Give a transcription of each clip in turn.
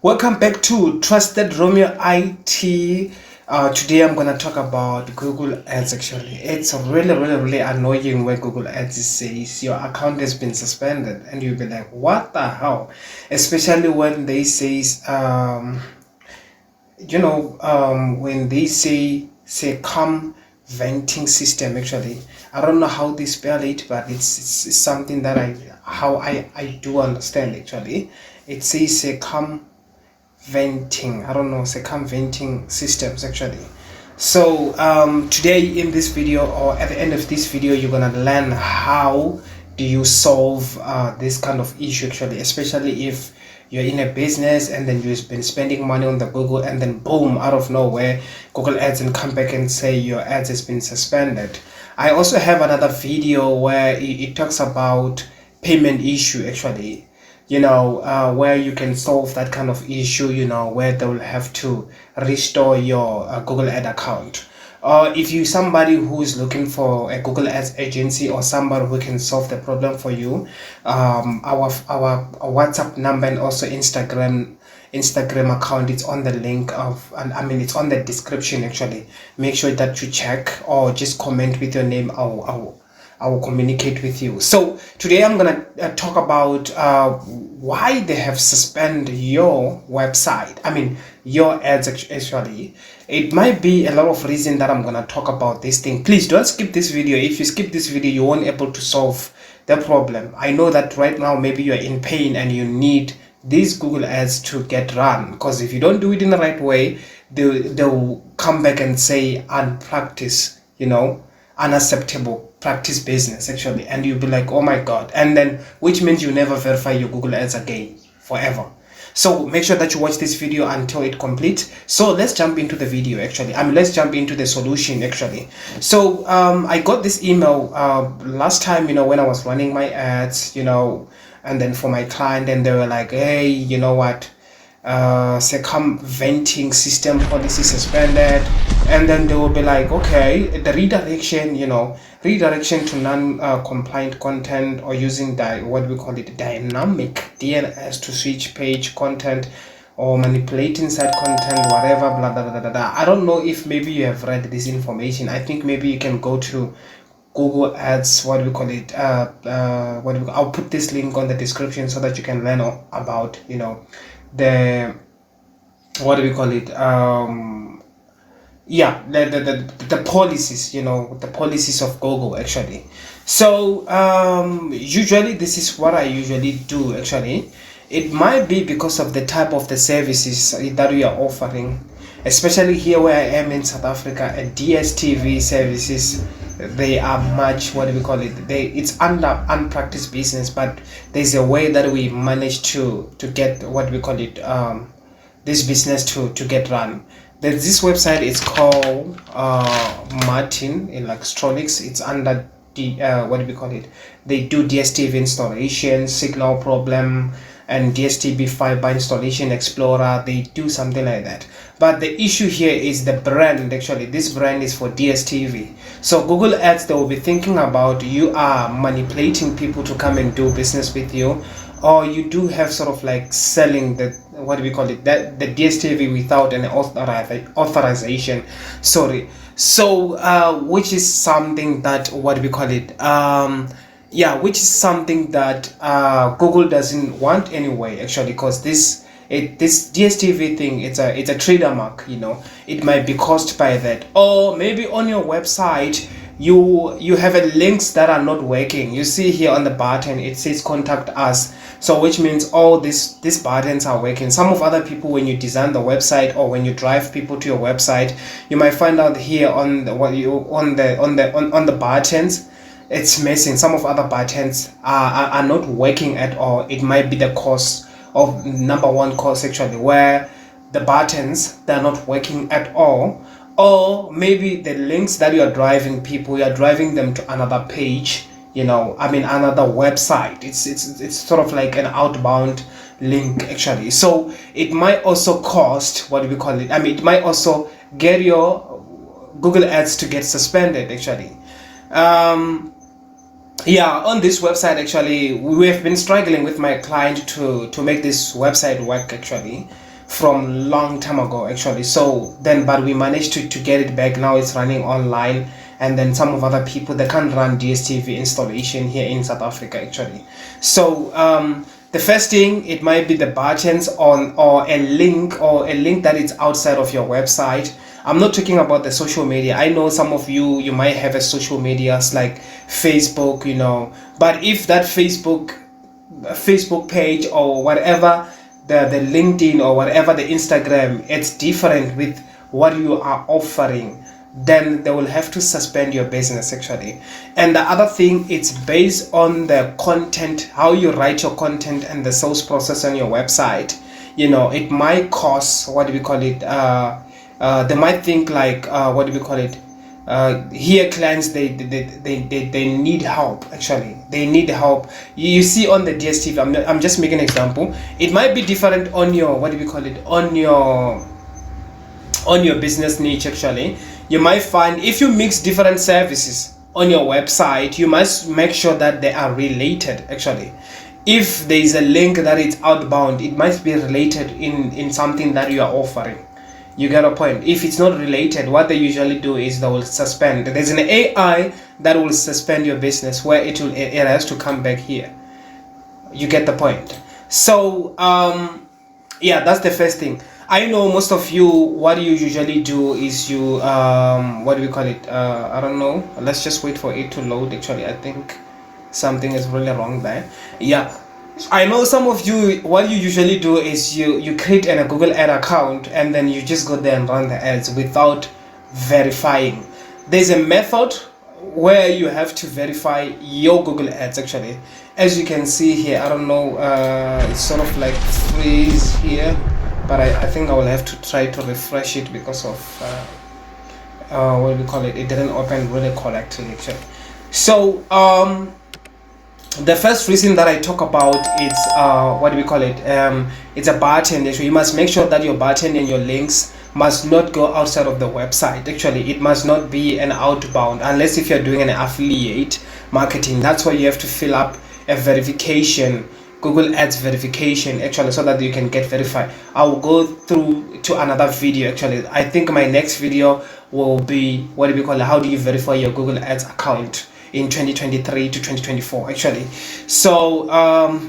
Welcome back to Trusted Romeo IT. Today I'm gonna talk about Google Ads. Actually, it's really annoying when Google Ads says your account has been suspended, and you'll be like, "What the hell?" Especially when they says, when they say circumventing system. Actually, I don't know how they spell it, but it's something that I do understand. Actually, it says circumventing systems. Actually, so today in this video, or at the end of this video, you're gonna learn how do you solve this kind of issue. Actually, especially if you're in a business and then you've been spending money on the Google, and then boom, out of nowhere, Google Ads and come back and say your ads has been suspended. I also have another video where it talks about payment issue. Actually, where you can solve that kind of issue, where they will have to restore your Google Ad account. If you somebody who is looking for a Google Ads agency or somebody who can solve the problem for you, our WhatsApp number and also Instagram account, it's on the link of, and I mean it's on the description. Actually, make sure that you check or just comment with your name. I will communicate with you. So today I'm gonna talk about why they have suspended your website. I mean your ads. Actually, it might be a lot of reason that I'm gonna talk about this thing. Please don't skip this video. If you skip this video, you won't able to solve the problem. I know that right now maybe you're in pain and you need these Google ads to get run, because if you don't do it in the right way, they'll come back and say unpractice, unacceptable practice business. Actually, and you'll be like, oh my god, and then which means you never verify your Google ads again forever. So make sure that you watch this video until it complete. So let's jump into the video. Actually, let's jump into the solution. Actually, so I got this email last time, when I was running my ads, and then for my client, and they were like, hey, you know what, circumventing system policy suspended. And then they will be like, okay, the redirection to non-compliant content, or using what we call it dynamic DNS to switch page content, or manipulating site content, whatever, blah blah blah blah blah. I don't know if maybe you have read this information. I think maybe you can go to Google Ads, I'll put this link on the description so that you can learn about the the policies, the policies of Google. Actually, so usually this is what I usually do. Actually, it might be because of the type of the services that we are offering, especially here where I am in South Africa. And DSTV services, they are much, it's under unpracticed business, but there's a way that we manage to get this business to get run. There's this website, it's called Martin Electronics. It's under they do DSTV installation, signal problem, and DSTV fiber installation explorer. They do something like that. But the issue here is the brand. Actually, this brand is for DSTV. So Google Ads, they will be thinking about you are manipulating people to come and do business with you, or you do have sort of like selling the the DSTV without an authorization. Sorry. So which is something that which is something that Google doesn't want anyway. Actually, because this DSTV thing, it's a trademark. It might be caused by that, or maybe on your website you have links that are not working. You see here on the button it says contact us, so which means all these buttons are working. Some of other people, when you design the website or when you drive people to your website, you might find out here on the buttons it's missing. Some of other buttons are not working at all. It might be the cause of number one cause, actually, where the buttons, they're not working at all. Or maybe the links that you are driving them to another page, another website. It's sort of like an outbound link. Actually, so it might also cost it might also get your Google Ads to get suspended. Actually, on this website, actually, we have been struggling with my client to make this website work. Actually, from long time ago actually. So then, but we managed to get it back. Now it's running online, and then some of other people, they can't run DSTV installation here in South Africa actually. So the first thing, it might be the buttons on, or a link that is outside of your website. I'm not talking about the social media. I know some of you might have a social medias like Facebook, you know, but if that Facebook page or whatever, the LinkedIn or whatever, the Instagram, it's different with what you are offering, then they will have to suspend your business actually. And the other thing, it's based on the content, how you write your content and the sales process on your website. You know, it might cost, what do we call it, they might think like, what do we call it, here clients, they need help actually. They need help. You see on the DSTV, I'm just making an example, it might be different on your, what do we call it, on your business niche actually. You might find if you mix different services on your website, you must make sure that they are related actually. If there is a link that is outbound, it must be related in something that you are offering. You get a point. If it's not related, what they usually do is they will suspend. There's an AI that will suspend your business, where it has to come back here. You get the point. So yeah, that's the first thing. I know most of you, what you usually do is you what do we call it, I don't know, let's just wait for it to load actually. I think something is really wrong there. Yeah, I know some of you, what you usually do is you create a Google ad account, and then you just go there and run the ads without verifying. There's a method where you have to verify your Google ads actually. As you can see here, I don't know, it's sort of like freeze here, but I think I will have to try to refresh it because of what do we call it, it didn't open really correctly actually. So the first reason that I talk about is what do we call it, it's a button actually. You must make sure that your button and your links must not go outside of the website actually. It must not be an outbound, unless if you're doing an affiliate marketing. That's why you have to fill up a verification, Google Ads verification actually, so that you can get verified. I will go through to another video actually. I think my next video will be, what do we call it, how do you verify your Google Ads account in 2023 to 2024 actually. So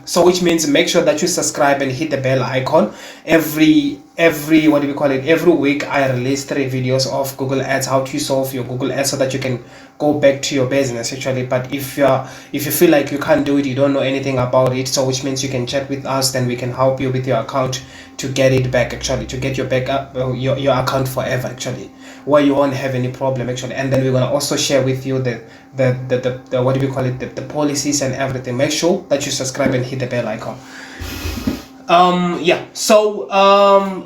so which means make sure that you subscribe and hit the bell icon. Every what do we call it, every week I release 3 videos of Google Ads, how to solve your Google Ads, so that you can go back to your business actually. But if you feel like you can't do it, you don't know anything about it, so which means you can chat with us, then we can help you with your account to get it back actually, to get your backup, your account forever actually, where you won't have any problem actually. And then we're gonna also share with you the what do we call it, the policies and everything. Make sure that you subscribe and hit the bell icon. Yeah, so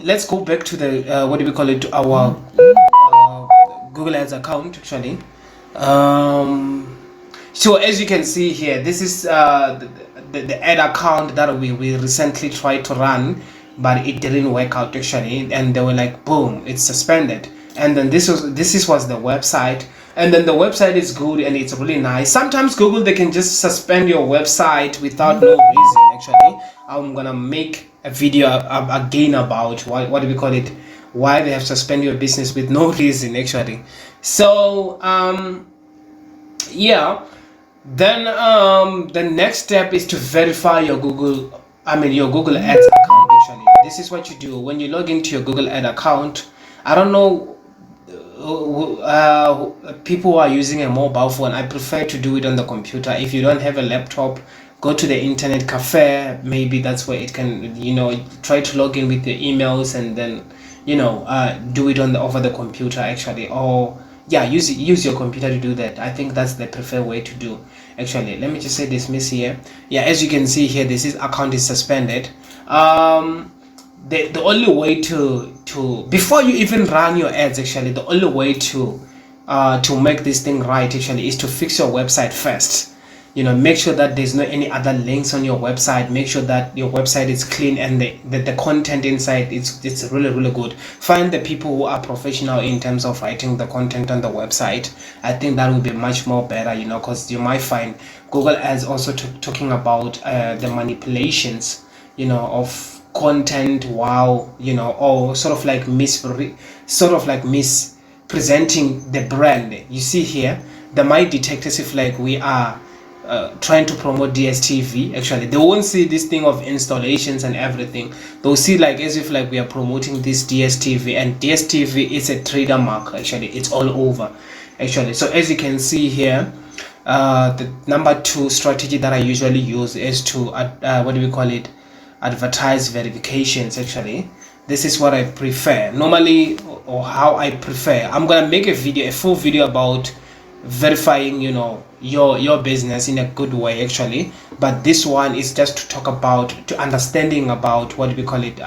let's go back to the what do we call it, to our Google Ads account actually. So as you can see here, this is the ad account that we recently tried to run, but it didn't work out actually, and they were like, boom, it's suspended. And then this was the website, and then the website is good and it's really nice. Sometimes Google, they can just suspend your website without no reason actually. I'm gonna make a video again about what do we call it, why they have suspended your business with no reason actually. So yeah, then the next step is to verify your Google Ads account actually. This is what you do when you log into your Google Ad account. I don't know, people who are using a mobile phone, I prefer to do it on the computer. If you don't have a laptop, go to the internet cafe, maybe that's where it can, you know, try to log in with your emails, and then, you know, do it over the computer actually. Or yeah, use your computer to do that. I think that's the preferred way to do actually. Let me just say dismiss here. Yeah, as you can see here, this account is suspended. The only way to before you even run your ads actually, the only way to make this thing right actually is to fix your website first. You know, make sure that there's no any other links on your website. Make sure that your website is clean and the content inside it's really good. Find the people who are professional in terms of writing the content on the website. I think that would be much more better, you know, because you might find Google Ads also talking about the manipulations, you know, of content while, you know, or sort of like mispresenting the brand. You see here, they might detect as if like we are trying to promote DSTV. Actually, they won't see this thing of installations and everything. They'll see like as if like we are promoting this DSTV, and DSTV is a trademark. Actually, it's all over. Actually, so as you can see here, the number 2 strategy that I usually use is to what do we call it, advertise verifications. Actually, this is what I prefer normally, or how I prefer. I'm gonna make a full video about verifying, you know, your business in a good way, actually, but this one is just to talk about, to understanding about what we call it,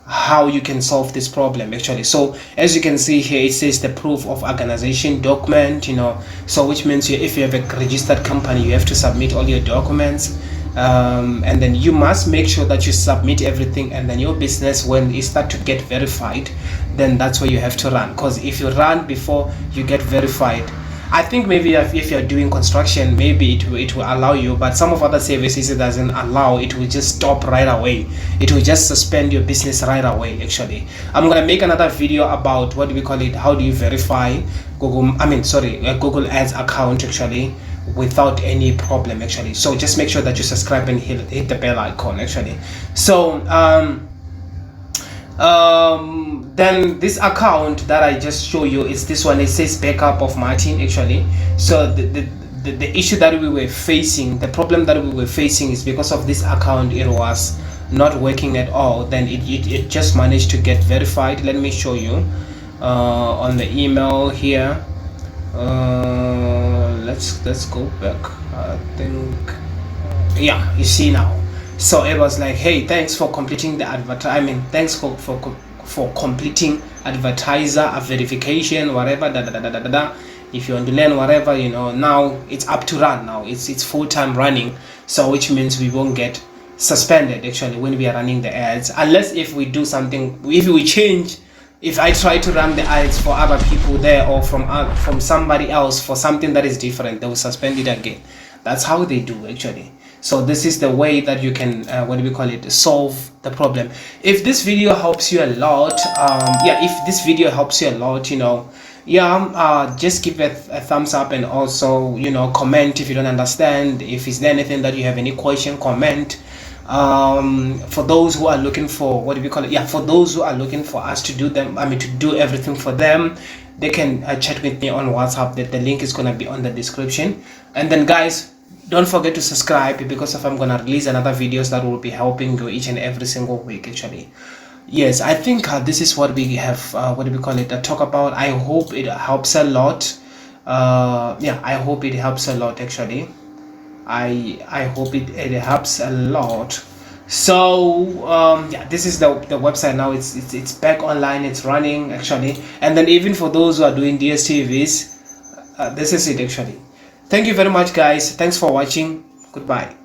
how you can solve this problem, actually. So as you can see here, it says the proof of organization document, you know, so which means if you have a registered company, you have to submit all your documents, and then you must make sure that you submit everything, and then your business, when it start to get verified, then that's where you have to run. Because if you run before you get verified, I think maybe if you're doing construction, maybe it will allow you, but some of other services it doesn't allow. It will just stop right away. It will just suspend your business right away. Actually, I'm gonna make another video about what do we call it, how do you verify Google Ads account, actually, without any problem, actually. So just make sure that you subscribe and hit the bell icon, actually. So then this account that I just show you is this one. It says backup of Martin, actually. So the issue that we were facing, the problem that we were facing, is because of this account, it was not working at all. Then it just managed to get verified. Let me show you on the email here. Let's go back. I think, yeah, you see now. So it was like, hey, thanks for completing the thanks for completing advertiser verification, whatever, if you want to learn whatever, you know, now it's up to run. Now it's full-time running, so which means we won't get suspended, actually, when we are running the ads, unless if we do something, if we change. If I try to run the ads for other people there, or from somebody else for something that is different, they will suspend it again. That's how they do, actually. So this is the way that you can what do we call it, solve the problem. If this video helps you a lot, if this video helps you a lot, you know, just give it a thumbs up, and also, you know, comment if you don't understand. If is there anything that you have any question, comment. For those who are looking for what do we call it, for those who are looking for us to do them, to do everything for them, they can chat with me on WhatsApp. The link is gonna be on the description. And then guys, don't forget to subscribe, because if I'm gonna release another videos that will be helping you each and every single week, actually. Yes, I think this is what we have what do we call it, talk about. I hope it helps a lot. I hope it helps a lot, actually. I hope it helps a lot. So this is the website now. It's back online, it's running, actually. And then even for those who are doing DSTVs, this is it, actually. Thank you very much, guys. Thanks for watching. Goodbye.